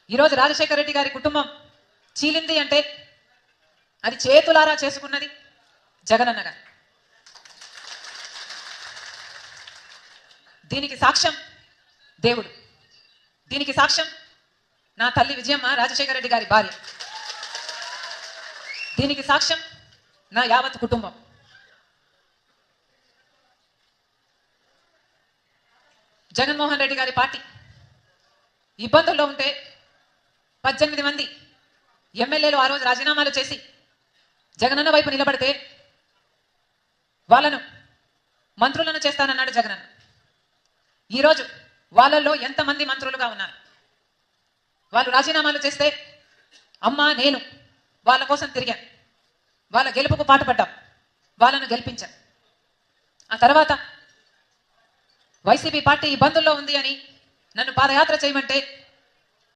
ఈరోజు రాజశేఖర రెడ్డి గారి కుటుంబం చీలింది అంటే అది చేతులారా చేసుకున్నది జగనన్న గారు. దీనికి సాక్ష్యం దేవుడు, దీనికి సాక్ష్యం నా తల్లి విజయమ్మ రాజశేఖర రెడ్డి గారి భార్య, దీనికి సాక్ష్యం నా యావత్ కుటుంబం. జగన్మోహన్ రెడ్డి గారి పార్టీ ఇబ్బందుల్లో ఉంటే 18 మంది ఎమ్మెల్యేలు ఆ రోజు రాజీనామాలు చేసి జగనన్న వైపు నిలబడితే వాళ్ళను మంత్రులను చేస్తానన్నాడు జగనన్న. ఈరోజు వాళ్ళల్లో ఎంతమంది మంత్రులుగా ఉన్నారు? వాళ్ళు రాజీనామాలు చేస్తే అమ్మా నేను వాళ్ళ కోసం తిరిగాను, వాళ్ళ గెలుపుకు పాటుపడ్డాం, వాళ్ళను గెలిపించాం. ఆ తర్వాత వైసీపీ పార్టీ ఇబ్బందుల్లో ఉంది అని నన్ను పాదయాత్ర చేయమంటే